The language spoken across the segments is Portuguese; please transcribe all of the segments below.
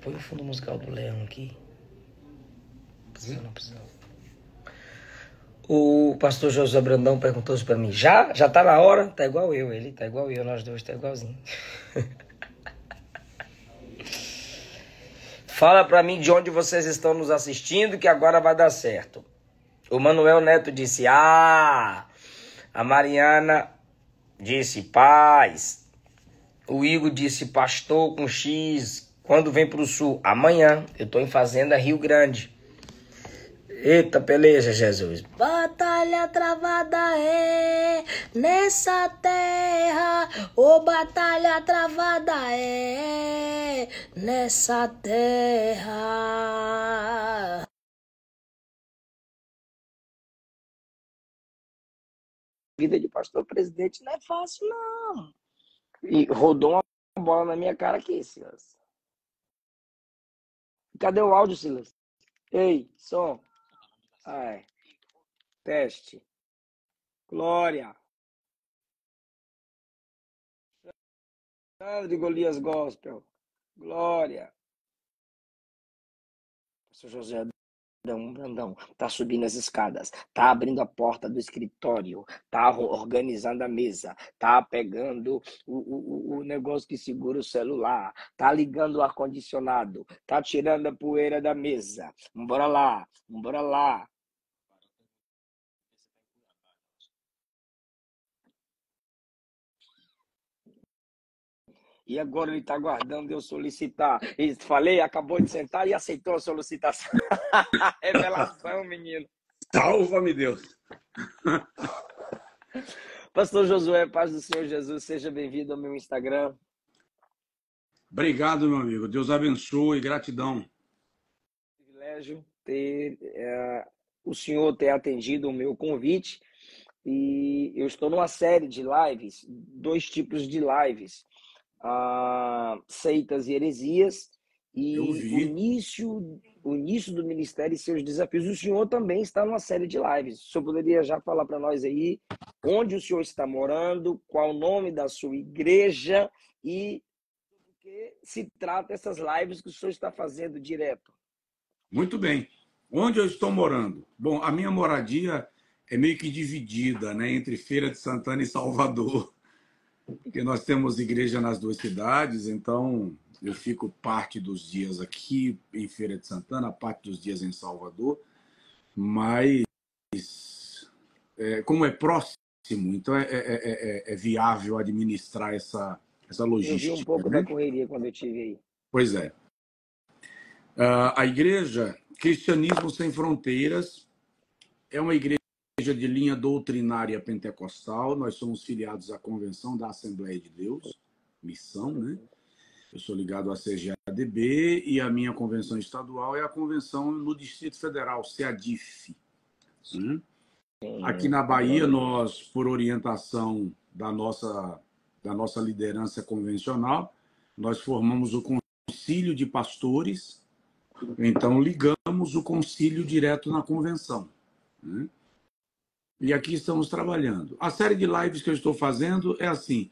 Põe o fundo musical do Leão aqui. Precisa não, precisa não. O pastor José Brandão perguntou isso pra mim. Já tá na hora? Tá igual eu, ele tá igual eu, nós dois tá igualzinho. Fala pra mim de onde vocês estão nos assistindo que agora vai dar certo. O Manuel Neto disse, a Mariana disse, paz. O Igor disse, pastor com X, quando vem pro sul? Amanhã, eu tô em Fazenda Rio Grande. Eita, peleja, Jesus. Batalha travada é nessa terra. Ô, batalha travada é nessa terra. Vida de pastor presidente não é fácil, não. E rodou uma bola na minha cara aqui, Silas. Cadê o áudio, Silas? Ei, som. Ai. Teste. Glória. Sandro de Golias Gospel. Glória. Pastor José Brandão, tá subindo as escadas, tá abrindo a porta do escritório, tá organizando a mesa, tá pegando o negócio que segura o celular, tá ligando o ar-condicionado, tá tirando a poeira da mesa. Bora lá, bora lá. E agora ele está aguardando eu solicitar. E falei, acabou de sentar e aceitou a solicitação. Revelação, menino. Salva-me, Deus. Pastor Josué, paz do Senhor Jesus, seja bem-vindo ao meu Instagram. Obrigado, meu amigo. Deus abençoe, gratidão. Privilégio ter o senhor ter atendido o meu convite. E eu estou numa série de lives, 2 tipos de lives. Seitas e heresias e o início do ministério e seus desafios. O senhor também está numa série de lives. O senhor poderia já falar para nós aí onde o senhor está morando, qual o nome da sua igreja e do que se trata essas lives que o senhor está fazendo direto? Muito bem. Onde eu estou morando? Bom, a minha moradia é meio que dividida, né, entre Feira de Santana e Salvador. Porque nós temos igreja nas 2 cidades, então eu fico parte dos dias aqui em Feira de Santana, parte dos dias em Salvador, mas como é próximo, então é viável administrar essa logística. Eu vi um pouco da correria quando eu estive aí. Pois é. A igreja Cristianismo Sem Fronteiras é uma igreja de linha doutrinária pentecostal. Nós somos filiados à Convenção da Assembleia de Deus, missão, né? Eu sou ligado à CGADB e a minha convenção estadual é a convenção no Distrito Federal, CEADIF. Aqui na Bahia, nós, por orientação da nossa liderança convencional, nós formamos o Concílio de Pastores, então ligamos o concílio direto na convenção. E aqui estamos trabalhando. A série de lives que eu estou fazendo é assim,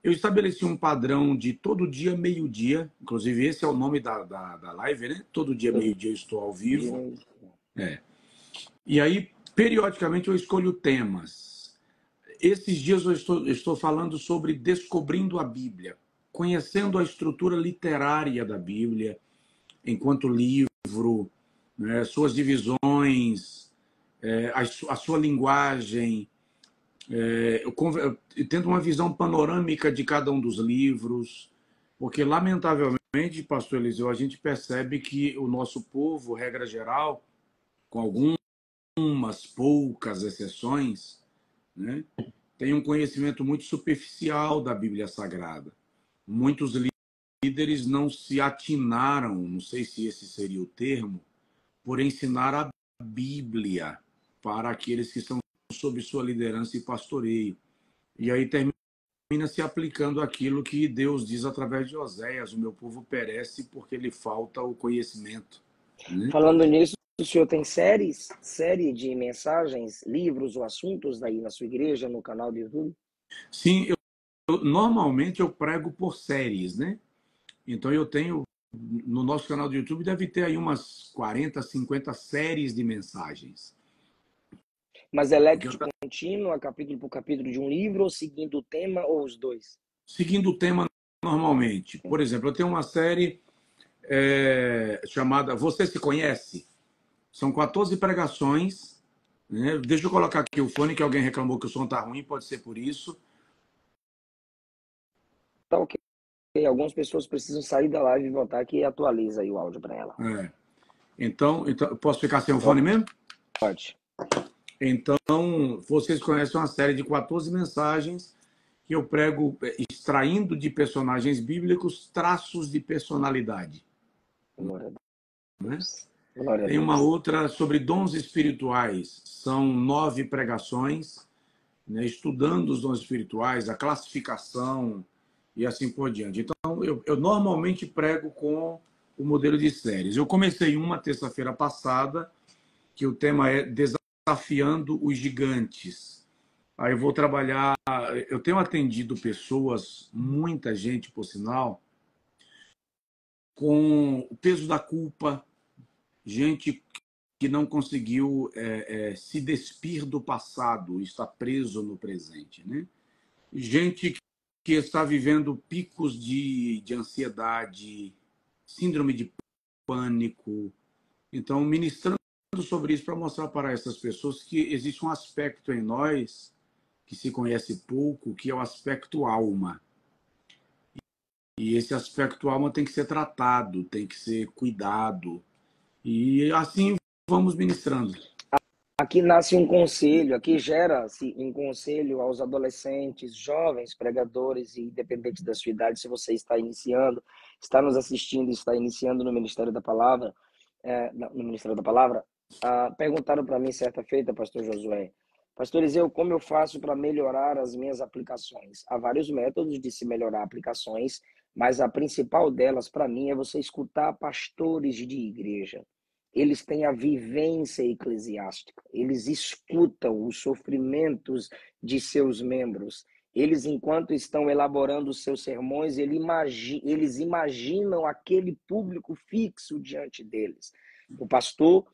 eu estabeleci um padrão de todo dia, meio-dia, inclusive esse é o nome da live, né? Todo dia, meio-dia eu estou ao vivo. E aí, periodicamente, eu escolho temas. Esses dias eu estou falando sobre descobrindo a Bíblia, conhecendo a estrutura literária da Bíblia, enquanto livro, né, suas divisões, a sua linguagem, tendo uma visão panorâmica de cada um dos livros, porque, lamentavelmente, pastor Eliseu, a gente percebe que o nosso povo, regra geral, com algumas poucas exceções, né, tem um conhecimento muito superficial da Bíblia Sagrada. Muitos líderes não se atinaram, não sei se esse seria o termo, por ensinar a Bíblia para aqueles que estão sob sua liderança e pastoreio. E aí termina se aplicando aquilo que Deus diz através de Oséias: o meu povo perece porque lhe falta o conhecimento. Falando nisso, o senhor tem série de mensagens, livros ou assuntos daí na sua igreja, no canal do YouTube? Sim, normalmente eu prego por séries, né? Então eu tenho no nosso canal do YouTube deve ter aí umas 40, 50 séries de mensagens. Mas é lectio contínua, capítulo por capítulo de um livro, ou seguindo o tema, ou os dois? Seguindo o tema normalmente. Por exemplo, eu tenho uma série chamada Você Se Conhece? São 14 pregações. Né? Deixa eu colocar aqui o fone, que alguém reclamou que o som está ruim, pode ser por isso. Tá ok. Algumas pessoas precisam sair da live e voltar aqui e atualiza aí o áudio para ela. Então, posso ficar sem o fone mesmo? Pode. Então, vocês conhecem uma série de 14 mensagens que eu prego extraindo de personagens bíblicos traços de personalidade. Glória a Deus. Né? Glória a Tem Deus. uma outra sobre dons espirituais. São 9 pregações, né, estudando os dons espirituais, a classificação e assim por diante. Então, eu normalmente prego com o modelo de séries. Eu comecei uma terça-feira passada, que o tema é Desafiando os Gigantes. Aí eu vou trabalhar... Eu tenho atendido pessoas, muita gente, por sinal, com o peso da culpa, gente que não conseguiu se despir do passado, está preso no presente. Né? Gente que está vivendo picos de ansiedade, síndrome de pânico. Então, ministrando sobre isso para mostrar para essas pessoas que existe um aspecto em nós que se conhece pouco, que é o aspecto alma. E esse aspecto alma tem que ser tratado, tem que ser cuidado. E assim vamos ministrando. Aqui nasce um conselho, aqui gera-se um conselho aos adolescentes, jovens, pregadores e independentes da sua idade, se você está iniciando, está nos assistindo, está iniciando no Ministério da Palavra, perguntaram para mim certa feita, pastor Josué, pastor Eliseu, como eu faço para melhorar as minhas aplicações? Há vários métodos de se melhorar aplicações, mas a principal delas, para mim, é você escutar pastores de igreja. Eles têm a vivência eclesiástica, eles escutam os sofrimentos de seus membros. Eles, enquanto estão elaborando os seus sermões, eles imaginam aquele público fixo diante deles. O pastor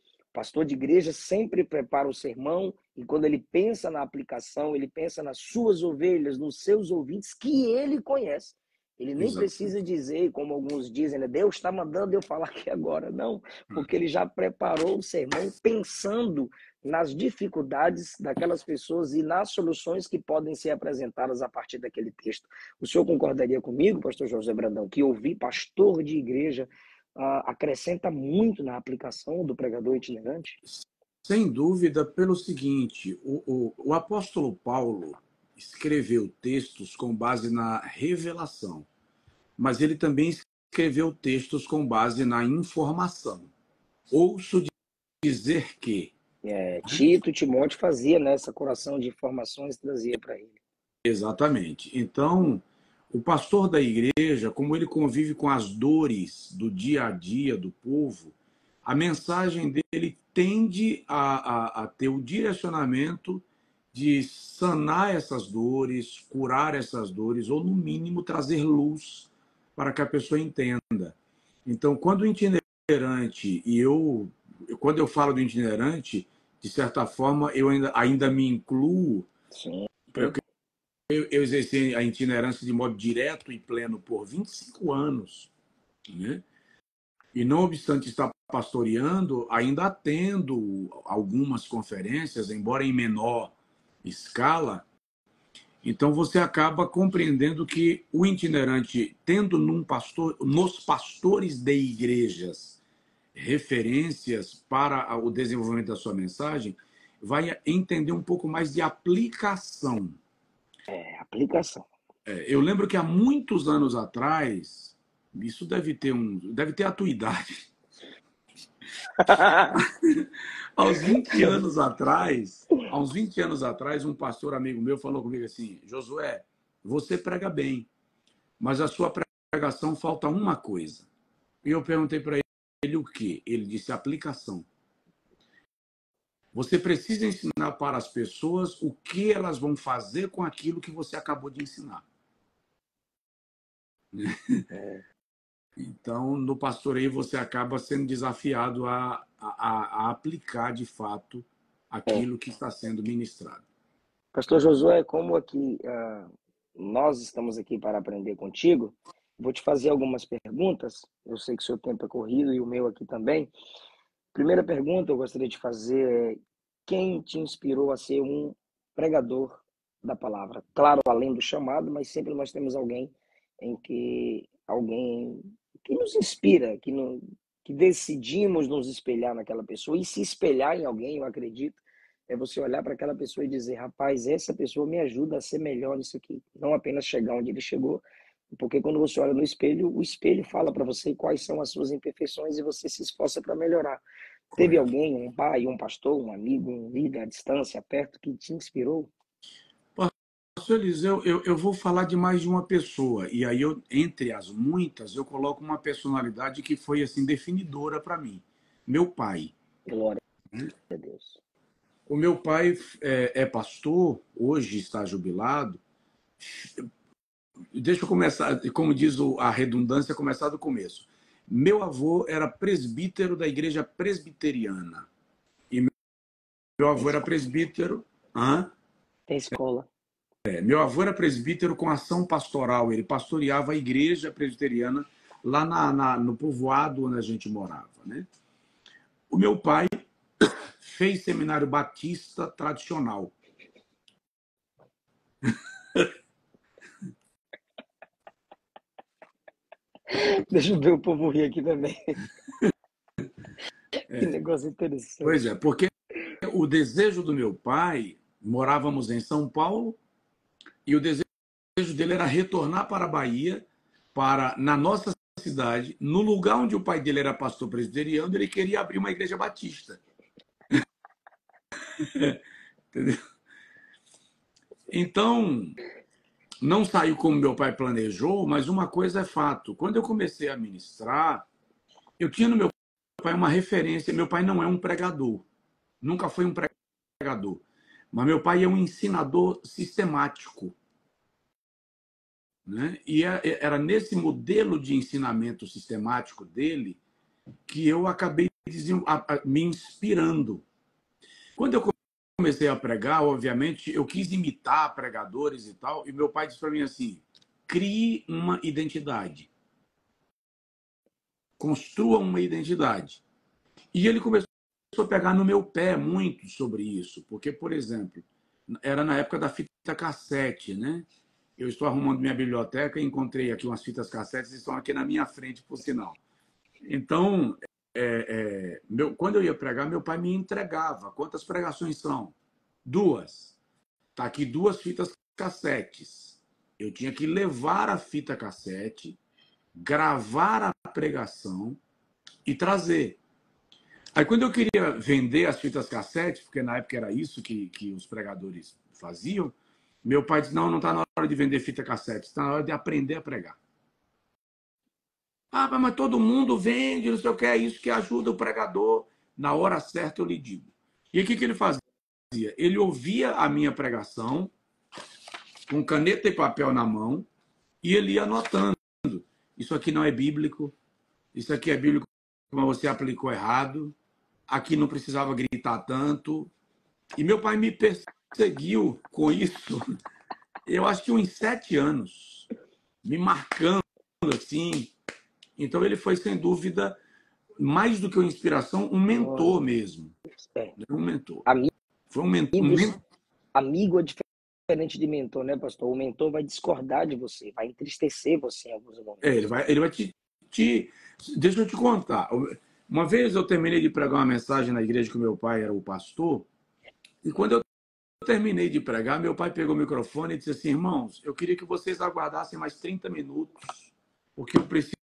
de igreja sempre prepara o sermão e quando ele pensa na aplicação, ele pensa nas suas ovelhas, nos seus ouvintes que ele conhece. Ele nem precisa dizer, como alguns dizem, né? Deus está mandando eu falar aqui agora. Não, porque ele já preparou o sermão pensando nas dificuldades daquelas pessoas e nas soluções que podem ser apresentadas a partir daquele texto. O senhor concordaria comigo, pastor José Brandão, que ouvir pastor de igreja acrescenta muito na aplicação do pregador itinerante? Sem dúvida, pelo seguinte, o apóstolo Paulo escreveu textos com base na revelação, mas ele também escreveu textos com base na informação. Ouço dizer que... Tito, Timóteo fazia nessa coração de informações, trazia para ele. Exatamente. Então, o pastor da igreja, como ele convive com as dores do dia a dia do povo, a mensagem dele tende a ter o direcionamento de sanar essas dores, curar essas dores, ou, no mínimo, trazer luz para que a pessoa entenda. Então, quando o itinerante, quando eu falo do itinerante, de certa forma, eu ainda me incluo. Sim. Eu exerci a itinerância de modo direto e pleno por 25 anos. Né? E, não obstante estar pastoreando, ainda atendo algumas conferências, embora em menor escala. Então, você acaba compreendendo que o itinerante, tendo nos pastores de igrejas referências para o desenvolvimento da sua mensagem, vai entender um pouco mais de aplicação. Aplicação. Eu lembro que há muitos anos atrás, isso deve ter a tua idade. Há uns 20 anos atrás, um pastor amigo meu falou comigo assim: Josué, você prega bem, mas a sua pregação falta uma coisa. E eu perguntei para ele o quê? Ele disse: aplicação. Você precisa ensinar para as pessoas o que elas vão fazer com aquilo que você acabou de ensinar. Então, no pastoreio, você acaba sendo desafiado a aplicar de fato É. aquilo que está sendo ministrado. Pastor Josué, como aqui nós estamos aqui para aprender contigo, vou te fazer algumas perguntas. Eu sei que o seu tempo é corrido e o meu aqui também. Primeira pergunta eu gostaria de fazer é: quem te inspirou a ser um pregador da palavra? Claro, além do chamado, mas sempre nós temos alguém que nos inspira, que decidimos nos espelhar naquela pessoa. E se espelhar em alguém, eu acredito, é você olhar para aquela pessoa e dizer: rapaz, essa pessoa me ajuda a ser melhor nisso aqui. Não apenas chegar onde ele chegou, porque quando você olha no espelho, o espelho fala para você quais são as suas imperfeições e você se esforça para melhorar. Teve Correto. alguém, um pai, um pastor, um amigo, um líder à distância, perto, que te inspirou? Pastor Eliseu, eu vou falar de mais de uma pessoa. E aí, entre as muitas, eu coloco uma personalidade que foi assim definidora para mim. Meu pai. Glória a Deus. O meu pai é pastor, hoje está jubilado. Deixa eu começar, como diz a redundância, começar do começo. Meu avô era presbítero da igreja presbiteriana. E meu Tem avô era escola. presbítero. Hã? Tem escola. Meu avô era presbítero com ação pastoral. Ele pastoreava a igreja presbiteriana lá no povoado onde a gente morava. Né? O meu pai fez seminário batista tradicional. Deixa eu ver o povo rir aqui também. Que negócio Pois interessante. é, porque o desejo do meu pai, morávamos em São Paulo, e o desejo dele era retornar para a Bahia, na nossa cidade, no lugar onde o pai dele era pastor presbiteriano, ele queria abrir uma igreja batista. Entendeu? Então, não saiu como meu pai planejou, mas uma coisa é fato. Quando eu comecei a ministrar, eu tinha no meu pai uma referência. Meu pai não é um pregador, nunca foi um pregador, mas meu pai é um ensinador sistemático. Né? E era nesse modelo de ensinamento sistemático dele que eu acabei me inspirando. Quando eu comecei a pregar, obviamente, eu quis imitar pregadores e tal, e meu pai disse para mim assim: crie uma identidade, construa uma identidade. E ele começou a pegar no meu pé muito sobre isso, porque, por exemplo, era na época da fita cassete, né? Eu estou arrumando minha biblioteca e encontrei aqui umas fitas cassetes, estão aqui na minha frente, por sinal. Então, quando eu ia pregar, meu pai me entregava. Quantas pregações são? 2. Está aqui 2 fitas cassetes. Eu tinha que levar a fita cassete, gravar a pregação e trazer. Aí, quando eu queria vender as fitas cassetes, porque na época era isso que os pregadores faziam, meu pai disse: não está na hora de vender fita cassete, está na hora de aprender a pregar. Ah, mas todo mundo vende, não sei o que, é isso que ajuda o pregador. Na hora certa eu lhe digo. E o que ele fazia? Ele ouvia a minha pregação, com caneta e papel na mão, e ele ia anotando. Isso aqui não é bíblico, isso aqui é bíblico, mas você aplicou errado, aqui não precisava gritar tanto. E meu pai me perseguiu com isso, eu acho que uns 7 anos, me marcando assim. Então ele foi, sem dúvida, mais do que uma inspiração, um Glória mentor a mesmo. Deus. É. Um mentor. Ami- Foi um mentor. Amigos, amigo é diferente de mentor, né, pastor? O mentor vai discordar de você, vai entristecer você em alguns Ele momentos. vai te. Deixa eu te contar. Uma vez eu terminei de pregar uma mensagem na igreja que o meu pai era o pastor, e quando eu terminei de pregar, meu pai pegou o microfone e disse assim: irmãos, eu queria que vocês aguardassem mais 30 minutos, porque eu preciso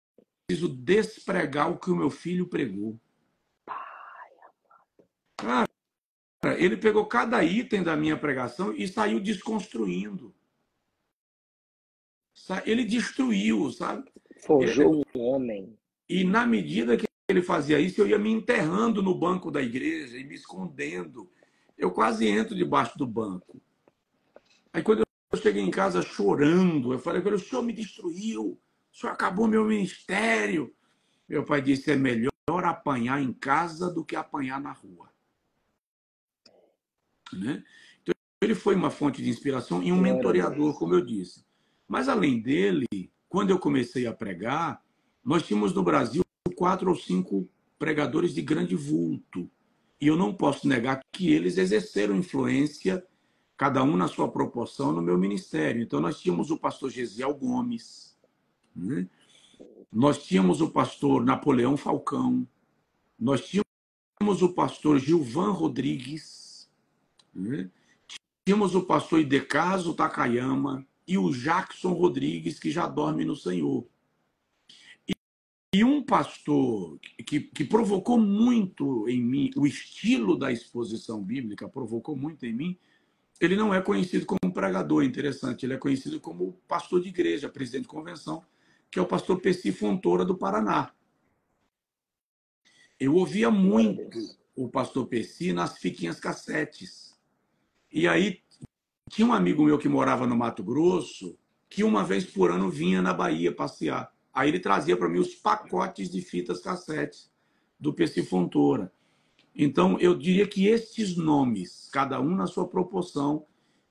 despregar o que o meu filho pregou. Cara, ele pegou cada item da minha pregação e saiu desconstruindo. Ele destruiu, sabe? Forjou um homem. E na medida que ele fazia isso, eu ia me enterrando no banco da igreja e me escondendo. Eu quase entro debaixo do banco. Aí quando eu cheguei em casa chorando, eu falei: o senhor me destruiu, o senhor acabou meu ministério. Meu pai disse, é melhor apanhar em casa do que apanhar na rua. Né? Então, ele foi uma fonte de inspiração e um mentoreador, como eu disse. Mas, além dele, quando eu comecei a pregar, nós tínhamos no Brasil 4 ou 5 pregadores de grande vulto. E eu não posso negar que eles exerceram influência, cada um na sua proporção, no meu ministério. Então, nós tínhamos o pastor Gesiel Gomes, né? Nós tínhamos o pastor Napoleão Falcão, nós tínhamos o pastor Gilvan Rodrigues, né? Tínhamos o pastor Idecaso Takayama e o Jackson Rodrigues, que já dorme no Senhor. E um pastor que provocou muito em mim, o estilo da exposição bíblica provocou muito em mim, ele não é conhecido como pregador, interessante, ele é conhecido como pastor de igreja, presidente de convenção, que é o pastor Percy Fontoura, do Paraná. Eu ouvia muito o pastor Percy nas fitinhas cassetes. E aí tinha um amigo meu que morava no Mato Grosso, que uma vez por ano vinha na Bahia passear. Aí ele trazia para mim os pacotes de fitas cassetes do Percy Fontoura. Então, eu diria que estes nomes, cada um na sua proporção,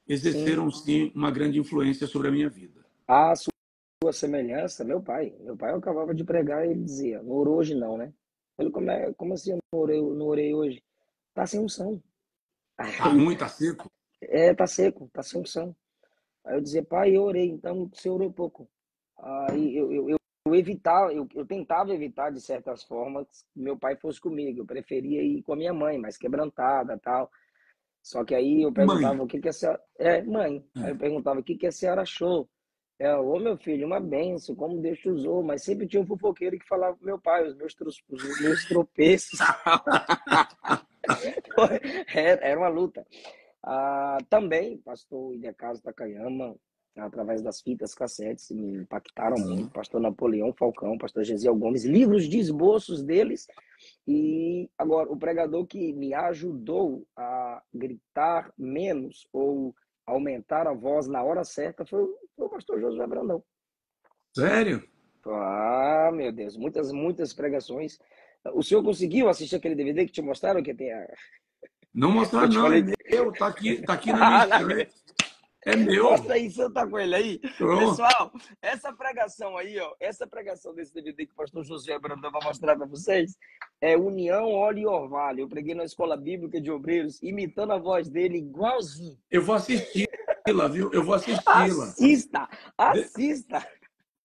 exerceram, sim, uma grande influência sobre a minha vida. A sua semelhança, meu pai. Meu pai, eu acabava de pregar e ele dizia, não orou hoje não, né? Ele, como assim eu não orei hoje? Tá sem unção. Tá ruim, tá seco? Tá seco, tá sem unção. Aí eu dizia, pai, eu orei, então você orou pouco. Aí eu tentava evitar, de certas formas, que meu pai fosse comigo. Eu preferia ir com a minha mãe, mais quebrantada, tal. Só que aí eu perguntava Mãe. o que que a senhora... mãe. Aí eu perguntava o que que a senhora achou. Ô meu filho, uma benção, como Deus te usou. Mas sempre tinha um fofoqueiro que falava pro meu pai, os meus tropeços. Era uma luta. Também, pastor Ilhacaso Takayama, através das fitas cassetes, me impactaram muito. Pastor Napoleão Falcão, pastor Gesiel Gomes, livros de esboços deles. E agora, o pregador que me ajudou a gritar menos ou aumentar a voz na hora certa foi o pastor Josué Brandão. Sério? Meu Deus, muitas pregações. O senhor conseguiu assistir aquele DVD que te mostraram que tem a... Não mostrar, não, falei... é meu, tá aqui na minha estante. É meu. Mostra aí, você tá com ele aí? Pronto. Pessoal, essa pregação aí, ó, essa pregação desse DVD que o pastor Josué Brandão vai mostrar para vocês, é União, Óleo e Orvalho. Eu preguei na Escola Bíblica de Obreiros, imitando a voz dele igualzinho. Eu vou assisti-la, viu? Eu vou assisti-la. Assista!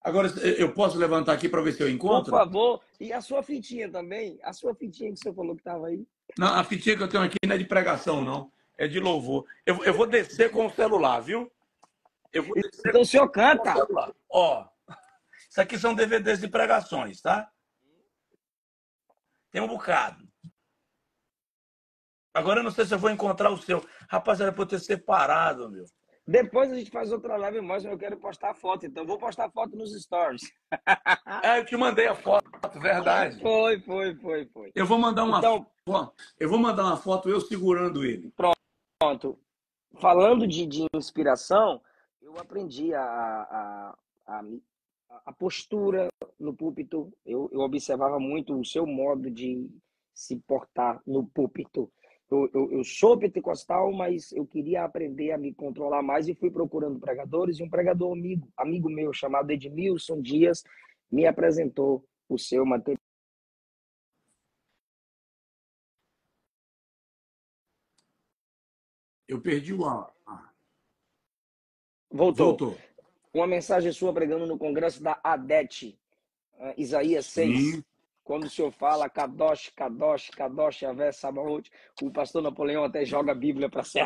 Agora, eu posso levantar aqui para ver se eu encontro? Por favor. E a sua fitinha também? A sua fitinha que você falou que estava aí? Não, a fitinha que eu tenho aqui não é de pregação, não. É de louvor. Eu vou descer com o celular, viu? Eu vou descer então o senhor canta? Com o celular. Ó, isso aqui são DVDs de pregações, tá? Tem um bocado. Agora eu não sei se eu vou encontrar o seu. Rapaz, era para eu ter separado, meu. Depois a gente faz outra live e mostra, eu quero postar foto, então vou postar foto nos stories. Eu te mandei a foto, verdade. Foi. Eu vou mandar uma foto. Eu vou mandar uma foto eu segurando ele. Pronto. Falando de inspiração, eu aprendi a postura no púlpito. Eu observava muito o seu modo de se portar no púlpito. Eu sou pentecostal, mas eu queria aprender a me controlar mais e fui procurando pregadores. E um pregador amigo meu, chamado Edmilson Dias, me apresentou o seu material. Eu perdi o ar. Voltou. Uma mensagem sua pregando no congresso da ADET, Isaías 6. Sim. Quando o senhor fala Kadosh, Yahvé, Sabaoth, o pastor Napoleão até joga a Bíblia para ser.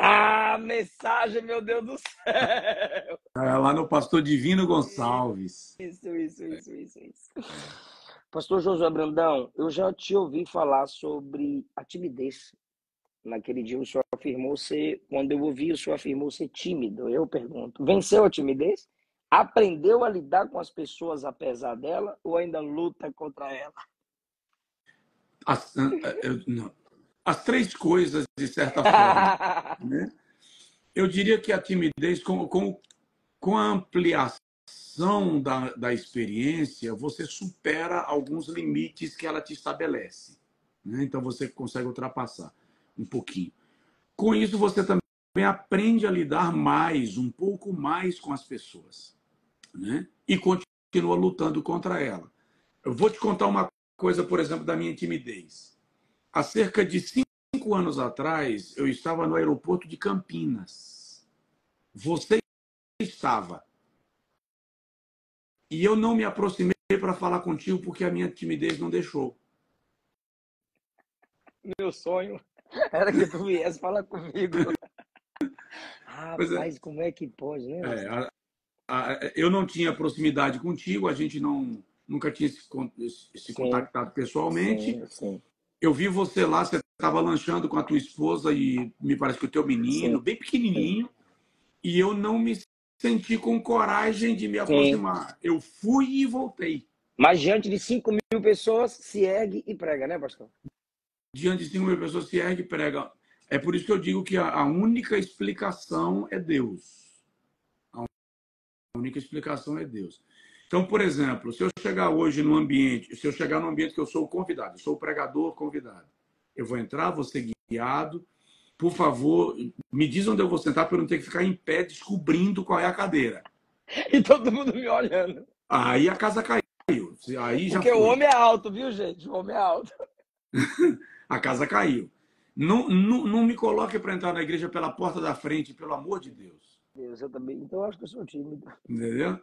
Mensagem, meu Deus do céu! Lá no pastor Divino Gonçalves. Isso. Pastor Josué Brandão, eu já te ouvi falar sobre a timidez. Naquele dia o senhor afirmou ser, quando eu ouvi, o senhor afirmou ser tímido. Eu pergunto, venceu a timidez? Aprendeu a lidar com as pessoas apesar dela ou ainda luta contra ela? As três coisas, de certa forma. Né? Eu diria que a timidez, com a ampliação evolução da experiência, você supera alguns limites que ela te estabelece, né? Então você consegue ultrapassar um pouquinho. Com isso, você também aprende a lidar mais, um pouco mais com as pessoas, né? E continua lutando contra ela. Eu vou te contar uma coisa, por exemplo, da minha timidez. Há cerca de 5 anos atrás, eu estava no aeroporto de Campinas. Você estava. E eu não me aproximei para falar contigo porque a minha timidez não deixou. Meu sonho era que tu viesse falar comigo. Pois é, Rapaz, como é que pode, né? eu não tinha proximidade contigo, a gente nunca tinha se Sim, contactado pessoalmente. sim, sim, Eu vi você lá, você estava lanchando com a tua esposa e me parece que o teu sim, menino, bem sim. pequenininho, e eu não me senti com coragem de me Sim. aproximar. Eu fui e voltei. Mas diante de 5.000 pessoas, se ergue e prega, né, pastor? Diante de 5 mil pessoas se ergue e prega. É por isso que eu digo que a única explicação é Deus. A única explicação é Deus. Então, por exemplo, se eu chegar hoje num ambiente, se eu chegar num ambiente que eu sou o convidado, eu sou o pregador convidado, eu vou entrar, vou ser guiado. Por favor, me diz onde eu vou sentar para eu não ter que ficar em pé descobrindo qual é a cadeira. E todo mundo me olhando. Aí a casa caiu. Aí já Porque o foi. homem é alto, viu, gente? O homem é alto. A casa caiu. Não me coloque para entrar na igreja pela porta da frente, pelo amor de Deus. Deus, eu também. Então eu acho que eu sou tímido. Entendeu?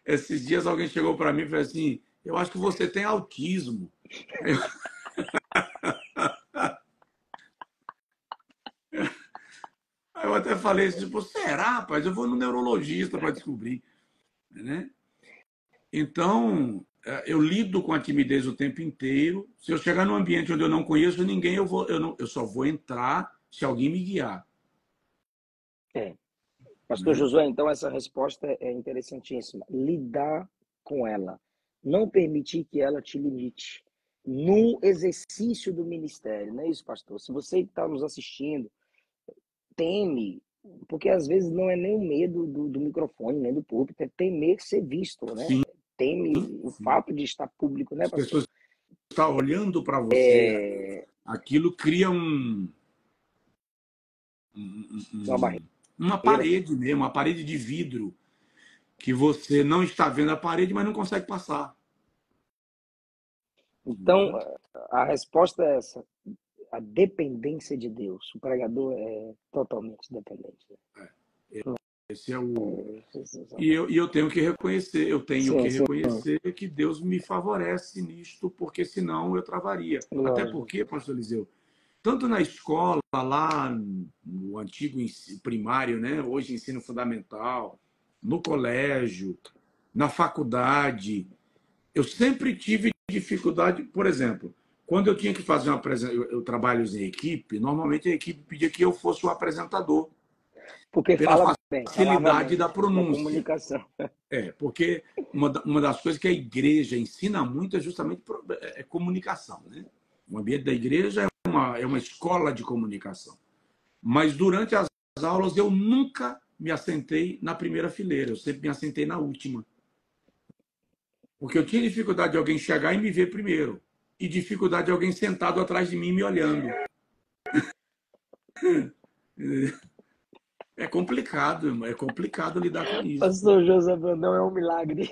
Esses dias alguém chegou para mim e falou assim: eu acho que você tem autismo. Aí eu até falei assim, tipo, será, rapaz? Eu vou no neurologista para descobrir, né? Então, eu lido com a timidez o tempo inteiro. Se eu chegar num ambiente onde eu não conheço ninguém, eu só vou entrar se alguém me guiar, É. Pastor né? Josué, então essa resposta é interessantíssima. Lidar com ela. Não permitir que ela te limite no exercício do ministério. Não é isso, pastor? Se você está nos assistindo, teme, porque às vezes não é nem o medo do microfone, nem do púlpito, é temer ser visto, né? Sim, Teme o sim. fato de estar público, né, As pastor? pessoas estão olhando para você, É aquilo cria uma barreira. uma parede mesmo, uma parede de vidro, que você não está vendo a parede, mas não consegue passar. Então, Entendeu? a resposta é essa. A dependência de Deus. O pregador é totalmente dependente. Esse é o. É, E eu tenho que reconhecer, sim, sim. que Deus me favorece nisto, porque senão eu travaria. Até Lógico. porque, pastor Eliseu, tanto na escola, lá no antigo primário, né? Hoje ensino fundamental, no colégio, na faculdade, eu sempre tive dificuldade, por exemplo, quando eu tinha que fazer uma apresentação, eu trabalho em equipe, normalmente a equipe pedia que eu fosse o apresentador, Porque pela fala bem, falava facilidade bem da na pronúncia. comunicação. Porque uma das coisas que a igreja ensina muito é justamente comunicação, né? O ambiente da igreja é uma escola de comunicação. Mas durante as aulas eu nunca me assentei na primeira fileira, eu sempre me assentei na última. Porque eu tinha dificuldade de alguém chegar e me ver primeiro. E dificuldade de alguém sentado atrás de mim me olhando. É complicado lidar com isso. Pastor José Brandão é um milagre.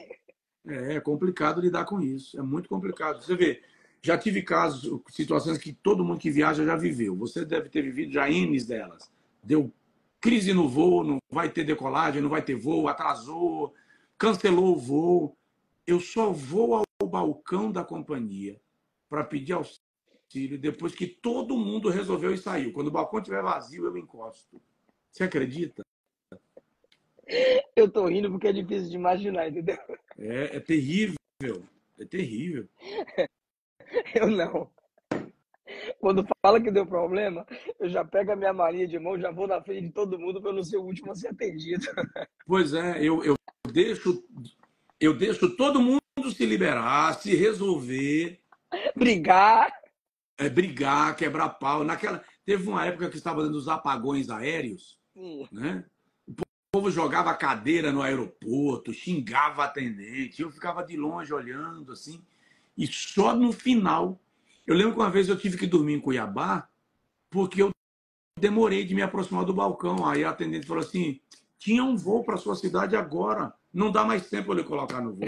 É complicado lidar com isso. É muito complicado. Você vê, já tive casos, situações que todo mundo que viaja já viveu. Você deve ter vivido já N delas. Deu crise no voo, não vai ter decolagem, não vai ter voo, atrasou, cancelou o voo. Eu só vou ao balcão da companhia para pedir auxílio depois que todo mundo resolveu e saiu. Quando o balcão estiver vazio, eu encosto. Você acredita? Eu tô rindo porque é difícil de imaginar, entendeu? É terrível. É terrível. Eu não. Quando fala que deu problema, eu já pego a minha malinha de mão, já vou na frente de todo mundo para eu não ser o último a ser atendido. Pois é, deixo, eu deixo todo mundo se liberar, se resolver, Brigar. brigar, quebrar pau. Teve uma época que estava dando os apagões aéreos, Sim. né? O povo jogava cadeira no aeroporto, xingava atendente, eu ficava de longe olhando assim, e só no final. Eu lembro que uma vez eu tive que dormir em Cuiabá, porque eu demorei de me aproximar do balcão. Aí a atendente falou assim: tinha um voo para sua cidade agora, não dá mais tempo eu lhe colocar no voo.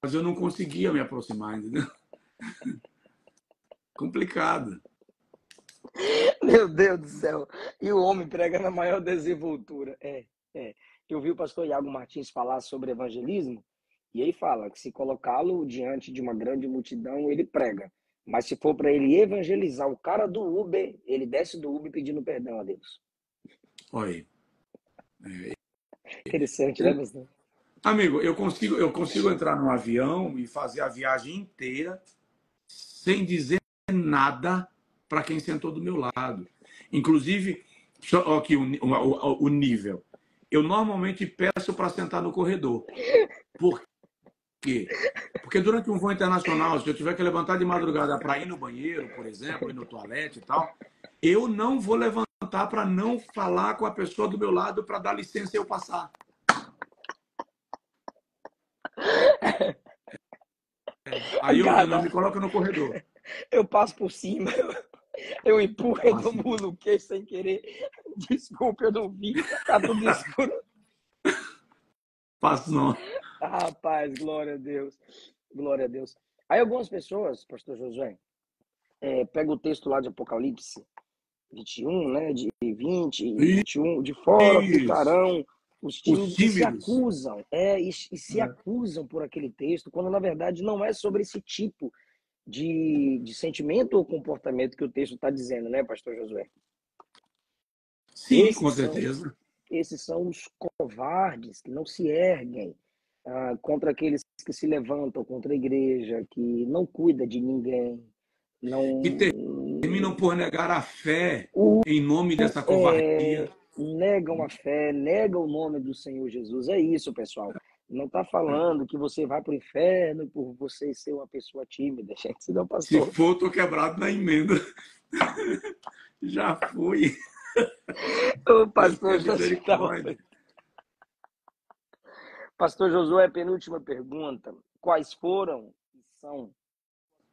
Mas eu não conseguia me aproximar, entendeu? Complicado. Meu Deus do céu. E o homem prega na maior desenvoltura. É. Eu vi o pastor Iago Martins falar sobre evangelismo, e aí fala que se colocá-lo diante de uma grande multidão, ele prega. Mas se for para ele evangelizar o cara do Uber, ele desce do Uber pedindo perdão a Deus. Olha aí. Interessante, né, pastor? Amigo, eu consigo entrar num avião e fazer a viagem inteira sem dizer nada para quem sentou do meu lado. Inclusive, só aqui o nível. Eu normalmente peço para sentar no corredor. Por quê? Porque durante um voo internacional, se eu tiver que levantar de madrugada para ir no banheiro, por exemplo, ir no toalete e tal, eu não vou levantar para não falar com a pessoa do meu lado para dar licença e eu passar. Aí eu não me coloco no corredor. Eu passo por cima, eu empurro, eu dou murro no queixo sem querer. Desculpa, eu não vi, tá tudo escuro. Passo não. Rapaz, glória a Deus. Glória a Deus. Aí algumas pessoas, pastor Josué, pega o texto lá de Apocalipse 21, né, de 20 e 21, de fora ficarão os tímidos e se acusam, e se acusam por aquele texto, quando na verdade não é sobre esse tipo de sentimento ou comportamento que o texto está dizendo, né, pastor Josué? Sim, com certeza. Esses são os covardes que não se erguem contra aqueles que se levantam contra a igreja, que não cuida de ninguém, não... Que terminam por negar a fé em nome dessa covardia. Negam a fé, negam o nome do Senhor Jesus. É isso, pessoal. Não está falando que você vai para o inferno por você ser uma pessoa tímida, gente. Se não, pastor. Se for, estou quebrado na emenda. Já fui. O pastor Josué. Pastor Josué, penúltima pergunta. Quais foram e são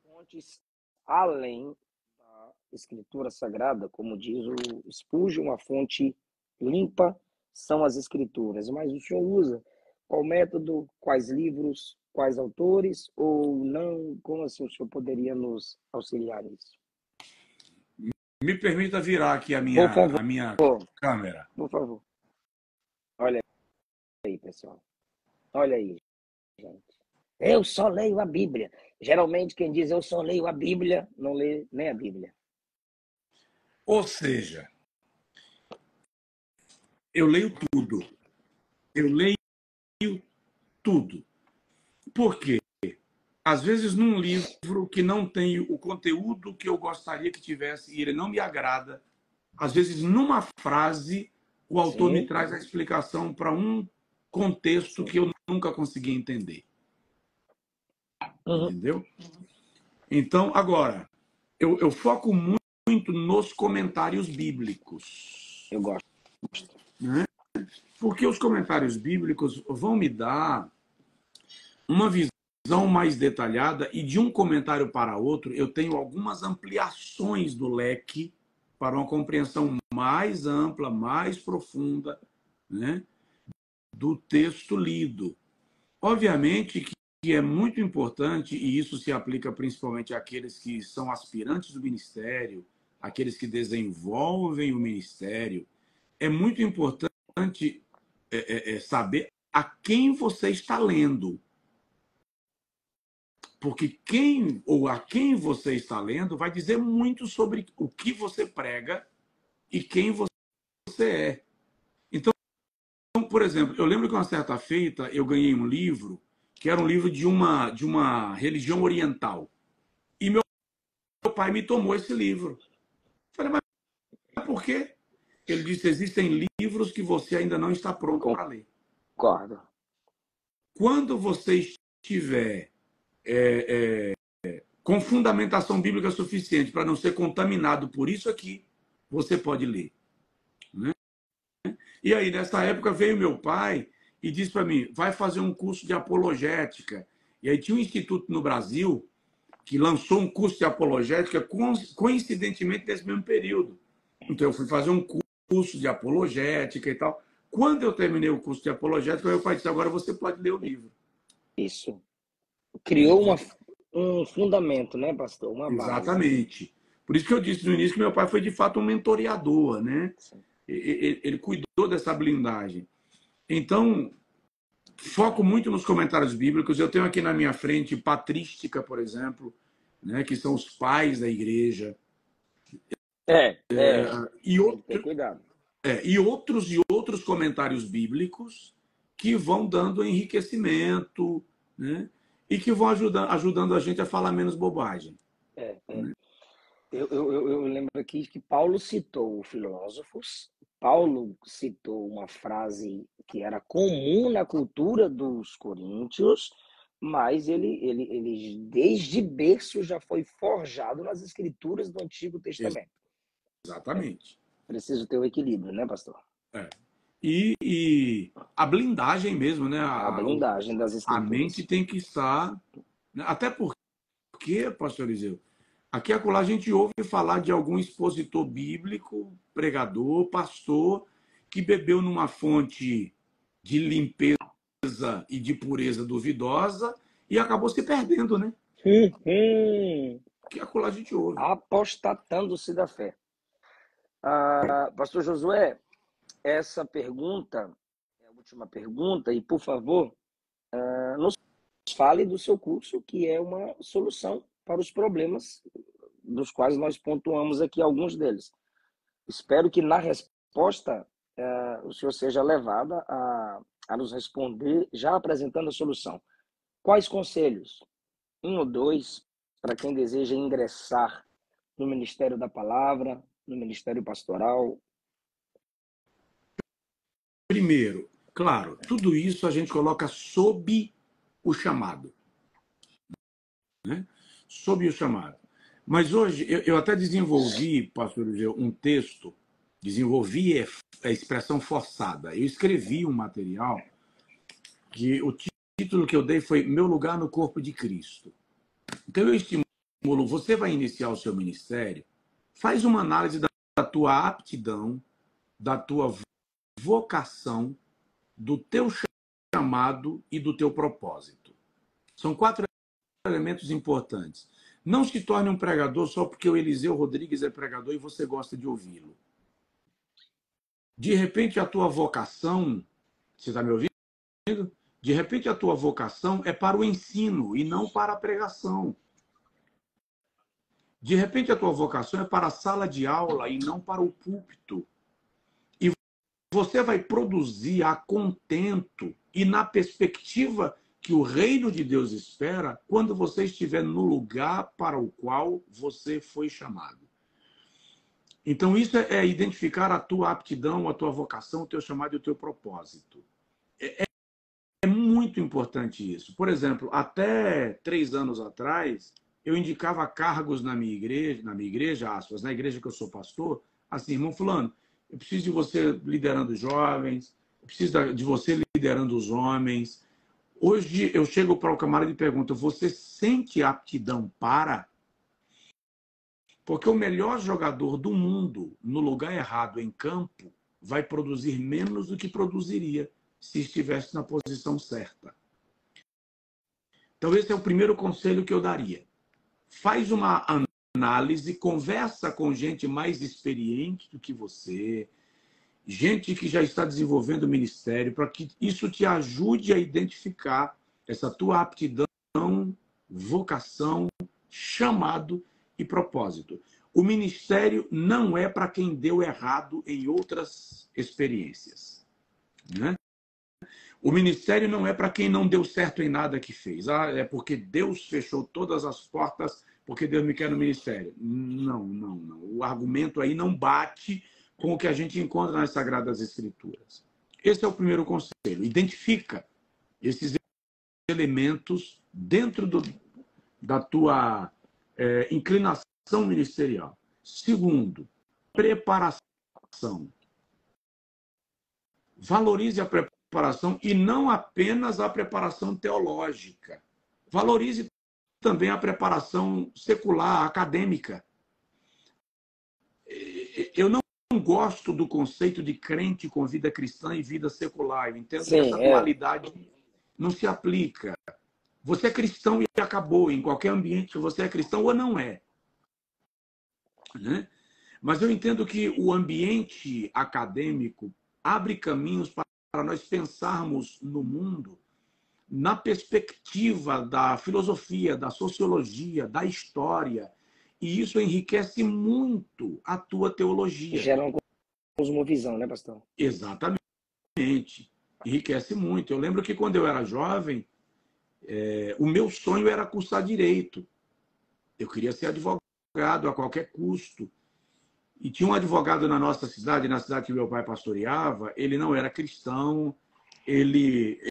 fontes além da Escritura Sagrada? Como diz o Spurgeon, uma fonte limpa são as Escrituras. Mas o senhor usa qual método, quais livros, quais autores ou não? Como assim o senhor poderia nos auxiliar nisso? Me permita virar aqui a minha câmera. Por favor. Olha aí, pessoal. Olha aí, gente. Eu só leio a Bíblia. Geralmente quem diz eu só leio a Bíblia, não lê nem a Bíblia. Ou seja, eu leio tudo. Eu leio tudo. Por quê? Às vezes num livro que não tem o conteúdo que eu gostaria que tivesse e ele não me agrada, às vezes numa frase o autor me traz a explicação para um contexto que eu nunca consegui entender. Entendeu? Então, agora, eu foco muito nos comentários bíblicos. Eu gosto. Né? Porque os comentários bíblicos vão me dar uma visão mais detalhada e de um comentário para outro eu tenho algumas ampliações do leque para uma compreensão mais ampla, mais profunda, né, do texto lido. Obviamente que é muito importante, e isso se aplica principalmente àqueles que são aspirantes do ministério, àqueles que desenvolvem o ministério, é muito importante saber a quem você está lendo. Porque quem ou a quem você está lendo vai dizer muito sobre o que você prega e quem você é. Então, por exemplo, eu lembro que uma certa feita eu ganhei um livro que era um livro de uma religião oriental. E meu pai me tomou esse livro. Eu falei, mas por quê? Ele disse, existem livros que você ainda não está pronto para ler. Concordo. Quando você estiver com fundamentação bíblica suficiente para não ser contaminado por isso aqui, você pode ler. Né? E aí, nessa época, veio meu pai e disse para mim, vai fazer um curso de apologética. E aí tinha um instituto no Brasil que lançou um curso de apologética coincidentemente nesse mesmo período. Então, eu fui fazer um curso de apologética e tal. Quando eu terminei o curso de apologética, meu pai disse, agora você pode ler o livro. Isso. Criou um fundamento, né, pastor? Uma base. Exatamente. Por isso que eu disse no início que meu pai foi, de fato, um mentoreador, né? Ele cuidou dessa blindagem. Então, foco muito nos comentários bíblicos. Eu tenho aqui na minha frente patrística, por exemplo, né, que são os pais da igreja. E outro, cuidado. E outros comentários bíblicos que vão dando enriquecimento, né, e que vão ajudando a gente a falar menos bobagem. Eu lembro aqui que Paulo citou filósofos, Paulo citou uma frase que era comum na cultura dos coríntios, mas ele desde berço já foi forjado nas escrituras do Antigo Testamento. Exatamente. Preciso ter o equilíbrio, né, pastor? E a blindagem mesmo, né? A blindagem das escrituras. A mente tem que estar... Até porque, pastor Eliseu, aqui e acolá a gente ouve falar de algum expositor bíblico, pregador, pastor, que bebeu numa fonte de limpeza e de pureza duvidosa e acabou se perdendo, né? Aqui e acolá a gente ouve. Apostatando-se da fé. Pastor Josué, essa pergunta é a última pergunta, e por favor, nos fale do seu curso, que é uma solução para os problemas dos quais nós pontuamos aqui alguns deles. Espero que na resposta o senhor seja levado a nos responder já apresentando a solução. Quais conselhos? 1 ou 2 para quem deseja ingressar no Ministério da Palavra, no Ministério Pastoral? Primeiro, claro, tudo isso a gente coloca sob o chamado. Né? Sob o chamado. Mas hoje, eu até desenvolvi, pastor Eliseu, um texto, desenvolvi a expressão forçada. Eu escrevi um material que o título que eu dei foi Meu Lugar no Corpo de Cristo. Então eu estimulo, você vai iniciar o seu ministério, faz uma análise da tua aptidão, da tua vocação, do teu chamado e do teu propósito. São 4 elementos importantes. Não se torne um pregador só porque o Eliseu Rodrigues é pregador e você gosta de ouvi-lo. De repente, a tua vocação... Você está me ouvindo? De repente, a tua vocação é para o ensino e não para a pregação. De repente, a tua vocação é para a sala de aula e não para o púlpito. E você vai produzir a contento e na perspectiva que o reino de Deus espera quando você estiver no lugar para o qual você foi chamado. Então, isso é identificar a tua aptidão, a tua vocação, o teu chamado e o teu propósito. É muito importante isso. Por exemplo, até 3 anos atrás, eu indicava cargos na minha igreja, aspas, na igreja que eu sou pastor, assim, irmão fulano, eu preciso de você liderando os jovens, eu preciso de você liderando os homens. Hoje eu chego para o camarada e pergunto, você sente aptidão para? Porque o melhor jogador do mundo, no lugar errado, em campo, vai produzir menos do que produziria se estivesse na posição certa. Então esse é o primeiro conselho que eu daria. Faz uma análise, conversa com gente mais experiente do que você, gente que já está desenvolvendo o ministério, para que isso te ajude a identificar essa tua aptidão, vocação, chamado e propósito. O ministério não é para quem deu errado em outras experiências. Né? O ministério não é para quem não deu certo em nada que fez. É porque Deus fechou todas as portas porque Deus me quer no ministério. Não. O argumento aí não bate com o que a gente encontra nas Sagradas Escrituras. Esse é o primeiro conselho. Identifica esses elementos dentro da tua inclinação ministerial. Segundo, preparação. Valorize a preparação e não apenas a preparação teológica. Valorize também a preparação secular, acadêmica. Eu não gosto do conceito de crente com vida cristã e vida secular. Eu entendo que essa dualidade não se aplica. Você é cristão e acabou. Em qualquer ambiente, você é cristão ou não é. Né? Mas eu entendo que o ambiente acadêmico abre caminhos para nós pensarmos no mundo na perspectiva da filosofia, da sociologia, da história. E isso enriquece muito a tua teologia. Gera uma cosmovisão, né, pastor? Exatamente. Enriquece muito. Eu lembro que quando eu era jovem, o meu sonho era cursar direito. Eu queria ser advogado a qualquer custo. E tinha um advogado na nossa cidade, na cidade que meu pai pastoreava, ele não era cristão,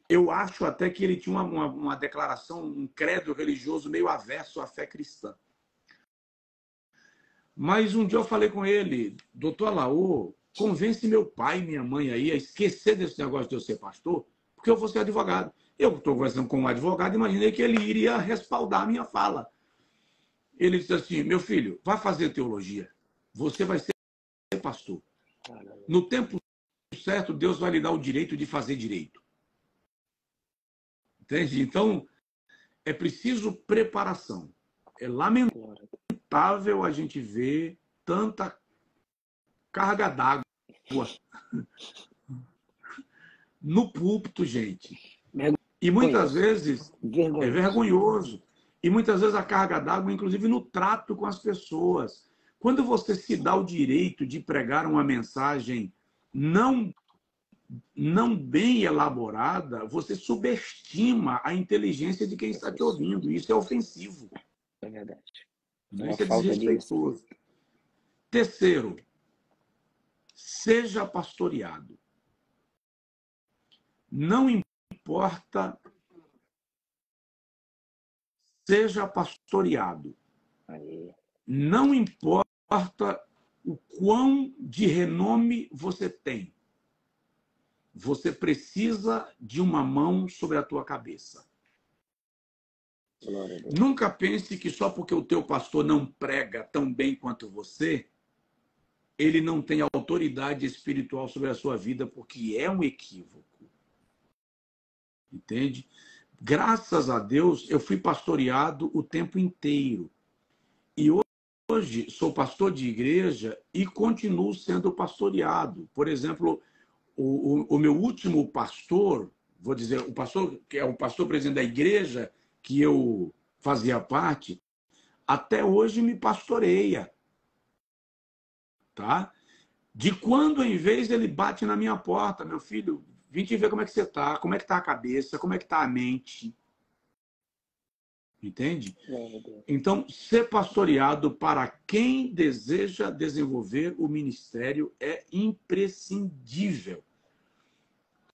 eu acho até que ele tinha uma declaração, um credo religioso meio averso à fé cristã. Mas um dia eu falei com ele, doutor Alaô, convence meu pai e minha mãe aí a esquecer desse negócio de eu ser pastor, porque eu vou ser advogado. Eu estou conversando com um advogado, imaginei que ele iria respaldar a minha fala. Ele disse assim, meu filho, vai fazer teologia, você vai ser pastor. No tempo certo, Deus vai lhe dar o direito de fazer direito. Entende? Então, é preciso preparação. É lamentável a gente ver tanta carga d'água no púlpito, gente. E muitas vezes é vergonhoso. E muitas vezes a carga d'água, inclusive no trato com as pessoas. Quando você se dá o direito de pregar uma mensagem não bem elaborada, você subestima a inteligência de quem está te ouvindo. Isso é ofensivo. É verdade. Isso é desrespeitoso. Terceiro, seja pastoreado. Não importa, seja pastoreado. Não importa o quão de renome você tem. Você precisa de uma mão sobre a tua cabeça. Nunca pense que só porque o teu pastor não prega tão bem quanto você, ele não tem autoridade espiritual sobre a sua vida, porque é um equívoco. Entende? Graças a Deus, eu fui pastoreado o tempo inteiro. E hoje sou pastor de igreja e continuo sendo pastoreado. Por exemplo, o meu último pastor, vou dizer, o pastor que é o pastor presidente da igreja que eu fazia parte, até hoje me pastoreia. Tá? De quando em vez ele bate na minha porta, meu filho, vim te ver como é que você está, como é que está a cabeça, como é que está a mente. Entende? Então, ser pastoreado para quem deseja desenvolver o ministério é imprescindível.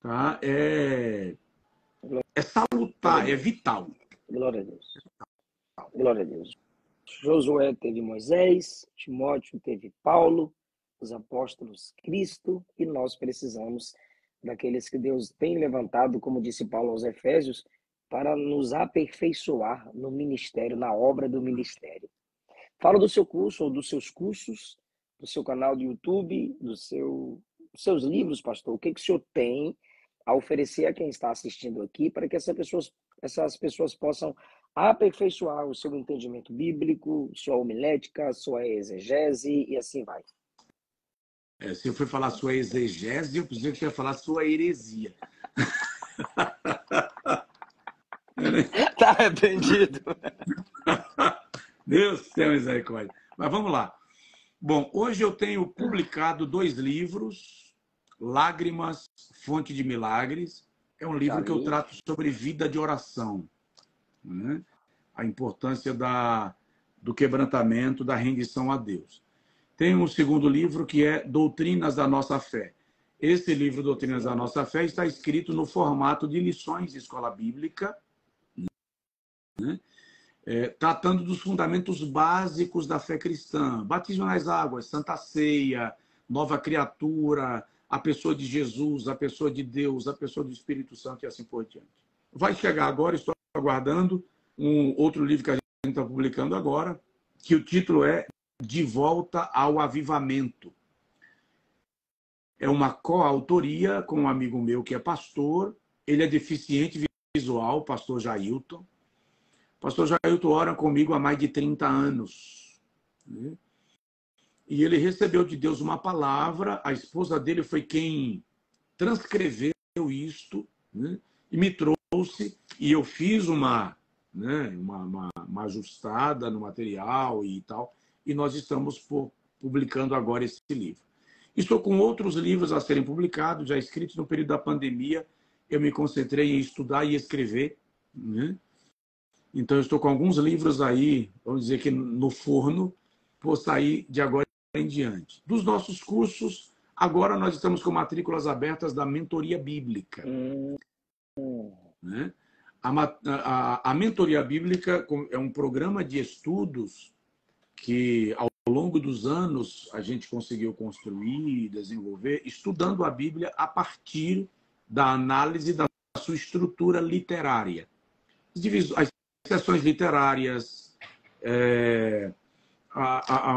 Tá? É salutar, é vital. Glória a Deus. Glória a Deus. Josué teve Moisés, Timóteo teve Paulo, os apóstolos Cristo, e nós precisamos daqueles que Deus tem levantado, como disse Paulo aos Efésios, para nos aperfeiçoar no ministério, na obra do ministério. Fala do seu curso ou dos seus cursos, do seu canal do YouTube, dos seus livros, pastor. O que o senhor tem a oferecer a quem está assistindo aqui para que essas pessoas possam aperfeiçoar o seu entendimento bíblico, sua homilética, sua exegese e assim vai. Se eu for falar sua exegese, eu pensei que você ia falar sua heresia. Tá arrependido. Deus tenha misericórdia. Mas vamos lá. Bom, hoje eu tenho publicado 2 livros. Lágrimas, Fonte de Milagres. É um livro que eu trato sobre vida de oração. Né? A importância do quebrantamento, da rendição a Deus. Tem um segundo livro que é Doutrinas da Nossa Fé. Esse livro, Doutrinas da Nossa Fé, está escrito no formato de lições de escola bíblica, né? Tratando dos fundamentos básicos da fé cristã. Batismo nas águas, Santa Ceia, Nova Criatura, a pessoa de Jesus, a pessoa de Deus, a pessoa do Espírito Santo e assim por diante. Vai chegar agora, estou aguardando um outro livro que a gente está publicando agora, que o título é De Volta ao Avivamento. É uma coautoria com um amigo meu que é pastor, ele é deficiente visual, pastor Jailton. Pastor Jailton ora comigo há mais de 30 anos. Né? E ele recebeu de Deus uma palavra, a esposa dele foi quem transcreveu isto, né? E me trouxe, e eu fiz uma ajustada no material e tal, e nós estamos publicando agora esse livro. Estou com outros livros a serem publicados, já escritos no período da pandemia, eu me concentrei em estudar e escrever, né? Então, eu estou com alguns livros aí, vamos dizer que no forno, por sair de agora em diante. Dos nossos cursos, agora nós estamos com matrículas abertas da mentoria bíblica. Né? A mentoria bíblica é um programa de estudos que, ao longo dos anos, a gente conseguiu construir e desenvolver, estudando a Bíblia a partir da análise da sua estrutura literária. As seções literárias,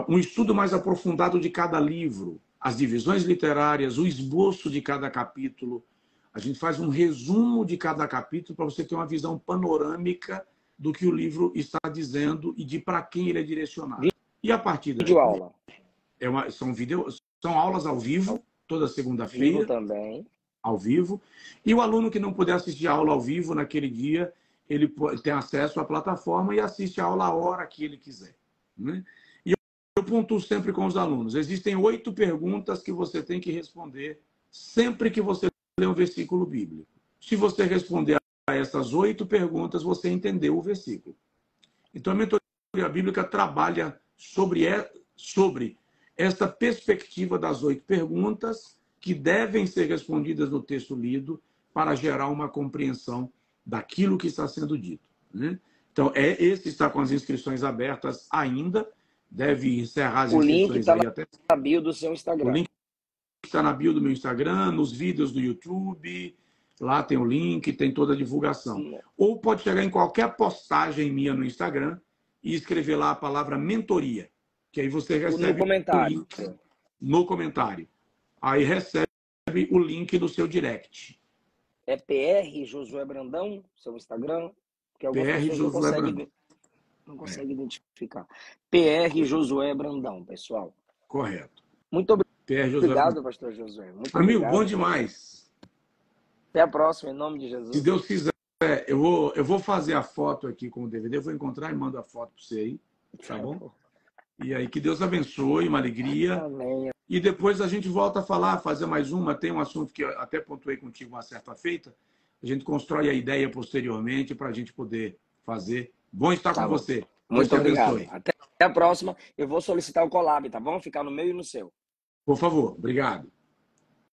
um estudo mais aprofundado de cada livro, as divisões literárias, o esboço de cada capítulo. A gente faz um resumo de cada capítulo para você ter uma visão panorâmica do que o livro está dizendo e de para quem ele é direcionado. E a partir daí, Videoaula. São aulas ao vivo, toda segunda-feira. Vivo também. Ao vivo. E o aluno que não puder assistir a aula ao vivo naquele dia, ele tem acesso à plataforma e assiste a aula a hora que ele quiser. Né? E eu pontuo sempre com os alunos. Existem 8 perguntas que você tem que responder sempre que você lê um versículo bíblico. Se você responder a essas 8 perguntas, você entendeu o versículo. Então, a mentoria bíblica trabalha sobre essa perspectiva das 8 perguntas que devem ser respondidas no texto lido para gerar uma compreensão daquilo que está sendo dito. Né? Então, esse está com as inscrições abertas ainda, deve encerrar as inscrições. O link está na bio do seu Instagram. O link está na bio do meu Instagram, nos vídeos do YouTube, lá tem o link, tem toda a divulgação. Ou pode chegar em qualquer postagem minha no Instagram e escrever lá a palavra mentoria, que aí você recebe o link no comentário. Aí recebe o link no seu direct. É PR Josué Brandão, seu Instagram? Que PR Josué Brandão. Não consegue identificar. PR Josué Brandão, pessoal. Correto. Muito obrigado, pastor Josué. Muito Amigo, obrigado. Bom demais. Até a próxima, em nome de Jesus. Se Deus quiser, eu vou fazer a foto aqui com o DVD, eu vou encontrar e mando a foto para você aí, tá bom? E aí, que Deus abençoe, uma alegria. Amém. E depois a gente volta a falar, fazer mais uma. Tem um assunto que eu até pontuei contigo uma certa feita. A gente constrói a ideia posteriormente para a gente poder fazer. Bom estar com você. Muito obrigado. Até a próxima. Eu vou solicitar o collab, tá bom? Ficar no meu e no seu. Por favor. Obrigado.